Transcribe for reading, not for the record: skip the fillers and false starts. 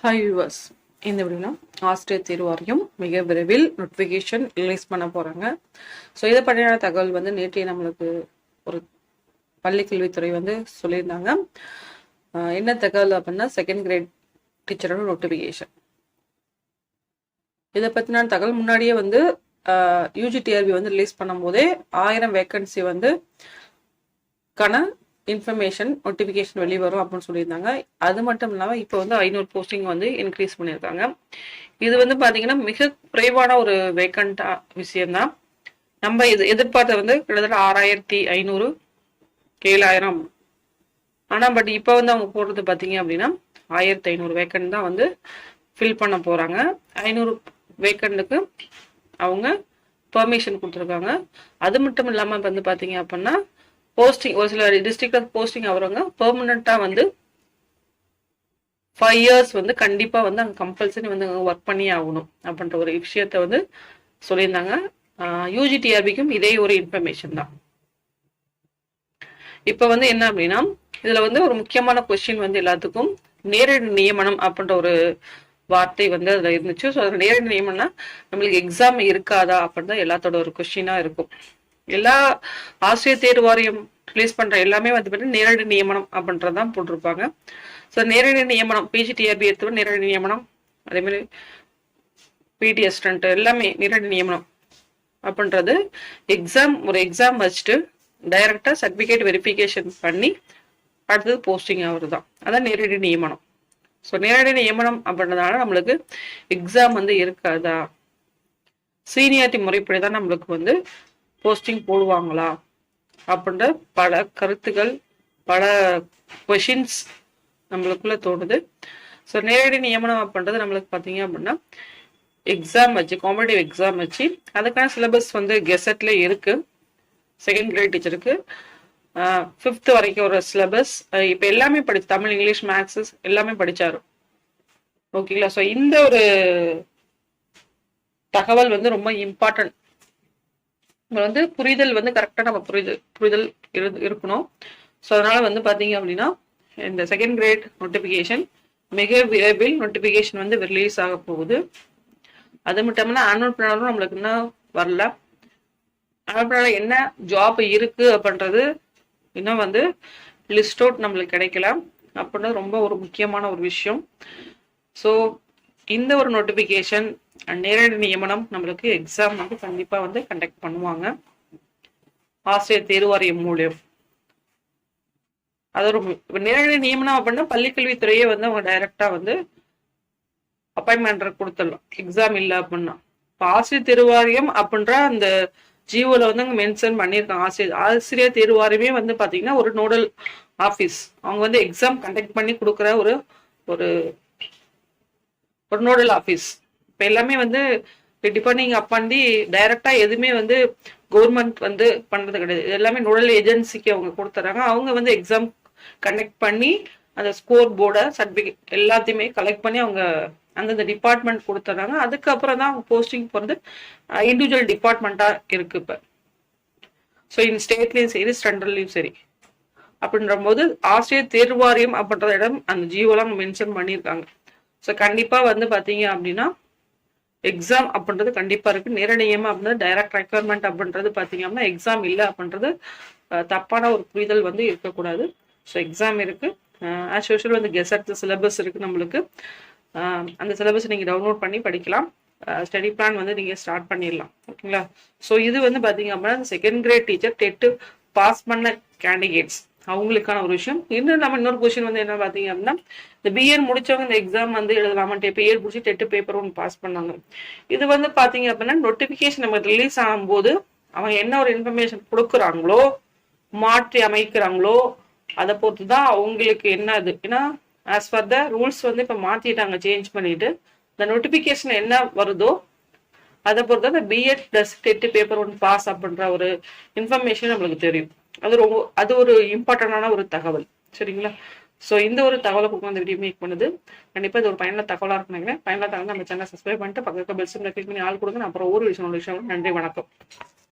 Hi viewers, இந்த வீடியோவில் ஆசிரியர் தேர்வு வாரியம் மிக விரைவில் நோட்டிஃபிகேஷன் ரிலீஸ் பண்ண போகிறாங்க. ஸோ இதை பற்றியான தகவல் வந்து நேற்றைய நம்மளுக்கு ஒரு பள்ளிக்கல்வித்துறை வந்து சொல்லியிருந்தாங்க. என்ன தகவல் அப்படின்னா, செகண்ட் கிரேட் டீச்சரோட நோட்டிஃபிகேஷன். இதை பற்றின தகவல் முன்னாடியே வந்து யூஜிடிஆர்பி வந்து ரிலீஸ் பண்ணும்போதே 1000 வேக்கன்சி வந்து இன்ஃபர்மேஷன் நோட்டிஃபிகேஷன் வெளியே வரும் அப்படின்னு சொல்லியிருந்தாங்க. அது மட்டும் இல்லாமல் இப்போ வந்து 500 போஸ்டிங் வந்து இன்க்ரீஸ் பண்ணியிருக்காங்க. இது வந்து பார்த்தீங்கன்னா மிக குறைவான ஒரு வேக்கண்டா விஷயம்தான். நம்ம இது எதிர்பார்த்த வந்து கிட்டத்தட்ட 6500 7000. ஆனால் பட் இப்போ வந்து அவங்க போடுறது பார்த்தீங்க அப்படின்னா 1500 வேக்கண்ட் தான் வந்து ஃபில் பண்ண போகிறாங்க. 500 வேக்கண்ட்டுக்கு அவங்க பெர்மிஷன் கொடுத்துருக்காங்க. அது மட்டும் இல்லாமல் வந்து பார்த்தீங்க அப்படின்னா போஸ்டிங் ஒரு சில டிஸ்ட்ரிக்ட்ல போஸ்டிங் ஆகிறவங்க பெர்மனண்டா வந்து 5 years வந்து கண்டிப்பா வந்து அங்கே கம்பல்சரி வந்து ஒர்க் பண்ணி ஆகணும் அப்படின்ற ஒரு விஷயத்த வந்து சொல்லியிருந்தாங்க. யூஜிடிஆர்பிக்கும் இதே ஒரு இன்ஃபர்மேஷன் தான். இப்போ வந்து என்ன அப்படின்னா, இதுல வந்து ஒரு முக்கியமான கொஸ்டின் வந்து எல்லாத்துக்கும் நேரடி நியமனம் அப்படின்ற ஒரு வார்த்தை வந்து அதுல இருந்துச்சு. ஸோ அது நேரடி நியமனம்னா நம்மளுக்கு எக்ஸாம் இருக்காதா அப்படின்னு தான் எல்லாத்தோட ஒரு கொஸ்டினா இருக்கும். எல்லா ஆசிரியர் தேர்வு வாரியம் ரிலீஸ் பண்ற எல்லாமே வந்து பார்த்தீங்கன்னா நேரடி நியமனம் அப்படின்றதான் போட்டிருப்பாங்க. ஸோ நேரடி நியமனம் பிஜிடிஆர்பி எடுத்து நேரடி நியமனம், அதே மாதிரி பிடி அசிஸ்டன்ட் எல்லாமே நேரடி நியமனம் அப்படின்றது ஒரு எக்ஸாம் வச்சுட்டு டைரக்டா சர்டிபிகேட் வெரிஃபிகேஷன் பண்ணி அடுத்தது போஸ்டிங் ஆகுறது தான். அதான் நேரடி நியமனம். ஸோ நேரடி நியமனம் அப்படின்றதுனால நம்மளுக்கு எக்ஸாம் வந்து இருக்காதா, சீனியாரிட்டி முறைப்படி தான் நம்மளுக்கு வந்து போஸ்டிங் போடுவாங்களா அப்படின்ற பல கருத்துக்கள், பல கொஷின்ஸ் நம்மளுக்குள்ள தோணுது. ஸோ நேரடி நியமனம் அப்படின்றது நம்மளுக்கு பார்த்தீங்க அப்படின்னா எக்ஸாம் வச்சு, காம்படிட்டிவ் எக்ஸாம் வச்சு அதுக்கான சிலபஸ் வந்து கெசட்ல இருக்கு. செகண்ட் கிரேட் டீச்சருக்கு 5th வரைக்கும் ஒரு சிலபஸ். இப்போ எல்லாமே தமிழ், இங்கிலீஷ், மேக்ஸஸ் எல்லாமே படிச்சாரு. ஓகேங்களா? ஸோ இந்த ஒரு தகவல் வந்து ரொம்ப இம்பார்ட்டன்ட். வந்து புரிதல் வந்து கரெக்டாக நம்ம புரிதல் இருக்கணும். ஸோ அதனால வந்து பார்த்தீங்க அப்படின்னா இந்த செகண்ட் கிரேட் நோட்டிஃபிகேஷன் மிக விரைவில் நோட்டிஃபிகேஷன் வந்து ரிலீஸ் ஆக போகுது. அது மட்டும் இல்லாமல் ஆனுவல் பிளானும் நம்மளுக்கு இன்னும் வரல. ஆனுவல் பிளானில் என்ன ஜாப் இருக்கு அப்படின்றது இன்னும் வந்து லிஸ்ட் அவுட் நம்மளுக்கு கிடைக்கல அப்படின்றது ரொம்ப ஒரு முக்கியமான ஒரு விஷயம். ஸோ இந்த ஒரு நோட்டிஃபிகேஷன் நேரடி நியமனம் நம்மளுக்கு எக்ஸாம் வந்து கண்டிப்பா வந்து கண்டக்ட் பண்ணுவாங்க ஆசிரியர் தேர்வு வாரியம் மூலியம். அது ஒரு நேரடி நியமனம் அப்படின்னா பள்ளிக்கல்வித்துறையே வந்து அவங்க டைரக்டா வந்து அப்பாயின்மெண்ட் கொடுத்துடலாம், எக்ஸாம் இல்லை அப்படின்னா. இப்போ ஆசிரியர் தேர்வு வாரியம் அப்படின்ற அந்த ஜிஓல வந்து அங்கே மென்ஷன் பண்ணியிருக்காங்க. ஆசிரியர் தேர்வு வாரியமே வந்து பாத்தீங்கன்னா ஒரு நோடல் ஆஃபீஸ். அவங்க வந்து எக்ஸாம் கண்டக்ட் பண்ணி கொடுக்குற ஒரு ஒரு நோடல் ஆஃபீஸ். இப்போ எல்லாமே வந்து டிபெண்டிங் அப்பாண்டி டைரக்டா எதுவுமே வந்து கவர்மெண்ட் வந்து பண்றது கிடையாது. எல்லாமே நோடல் ஏஜென்சிக்கு அவங்க கொடுத்துறாங்க. அவங்க வந்து எக்ஸாம் கண்டக்ட் பண்ணி அந்த ஸ்கோர் போர்டை, சர்டிபிகேட் எல்லாத்தையுமே கலெக்ட் பண்ணி அவங்க அந்தந்த டிபார்ட்மெண்ட் கொடுத்துறாங்க. அதுக்கப்புறம் தான் அவங்க போஸ்டிங் போறது இண்டிவிஜுவல் டிபார்ட்மெண்டா இருக்கு இப்போ. ஸோ இந்த ஸ்டேட்லயும் சரி, சென்ட்ரல்லையும் சரி. அப்படின்ற போது ஆசிரியர் தேர்வு வாரியம் அப்படின்ற இடம் அந்த ஜியோலாம் மென்ஷன் பண்ணியிருக்காங்க. ஸோ கண்டிப்பா வந்து பாத்தீங்க அப்படின்னா எக்ஸாம் அப்படின்றது கண்டிப்பா இருக்கு. நேரடியமா அப்படின்றது டைரக்ட் ரெக்யர்மெண்ட் அப்படின்றது பாத்தீங்க அப்படின்னா எக்ஸாம் இல்லை அப்படின்றது தப்பான ஒரு புரிதல் வந்து இருக்கக்கூடாது. ஸோ எக்ஸாம் இருக்கு. ஆஸ் யூஷுவல் வந்து கெசட் சிலபஸ் இருக்கு நம்மளுக்கு. அந்த சிலபஸ் நீங்க டவுன்லோட் பண்ணி படிக்கலாம். ஸ்டடி பிளான் வந்து நீங்க ஸ்டார்ட் பண்ணிடலாம். ஓகேங்களா? ஸோ இது வந்து பாத்தீங்க அப்படின்னா second grade teacher TET pass பண்ண கேண்டிடேட்ஸ் அவங்களுக்கான ஒரு விஷயம். இன்னும் நம்ம இன்னொரு கொஸ்டின் வந்து என்ன பாத்தீங்க அப்படின்னா, இந்த பிஎட் முடிச்சவங்க இந்த எக்ஸாம் வந்து எழுதலாமா, பிஎட் முடிச்சு டெட் பேப்பர் ஒன்று பாஸ் பண்ணாங்க. இது வந்து பாத்தீங்க அப்படின்னா நோட்டிபிகேஷன் நம்ம ரிலீஸ் ஆகும்போது அவங்க என்ன ஒரு இன்ஃபர்மேஷன் கொடுக்குறாங்களோ, மாற்றி அமைக்கிறாங்களோ, அதை பொறுத்து தான் அவங்களுக்கு என்ன அது. ஏன்னா ஆஸ் பர் த ரூல்ஸ் வந்து இப்ப மாத்திட்டாங்க, சேஞ்ச் பண்ணிட்டு இந்த நோட்டிபிகேஷன் என்ன வருதோ அதை பொறுத்து அந்த பிஎட் பிளஸ் டெட் பேப்பர் ஒன்று பாஸ் அப்படின்ற ஒரு இன்ஃபர்மேஷன் நம்மளுக்கு தெரியும். அது ஒரு இம்பார்ட்டன்டான ஒரு தகவல். சரிங்களா? ஸோ இந்த ஒரு தகவலை அந்த வீடியோ மேக் பண்ணுது. கண்டிப்பா இது ஒரு பயனுள்ள தகவலா இருக்கும் நினைக்கிறேன். பயனுள்ள தகவல் நம்ம சேனல் சப்ஸ்கிரைப் பண்ணிட்டு பக்கத்துல பெல் சிம்பிளை கிளிக் பண்ணி ஆள் கொடுங்க. அப்புறம் ஒரு விஷயம். நன்றி, வணக்கம்.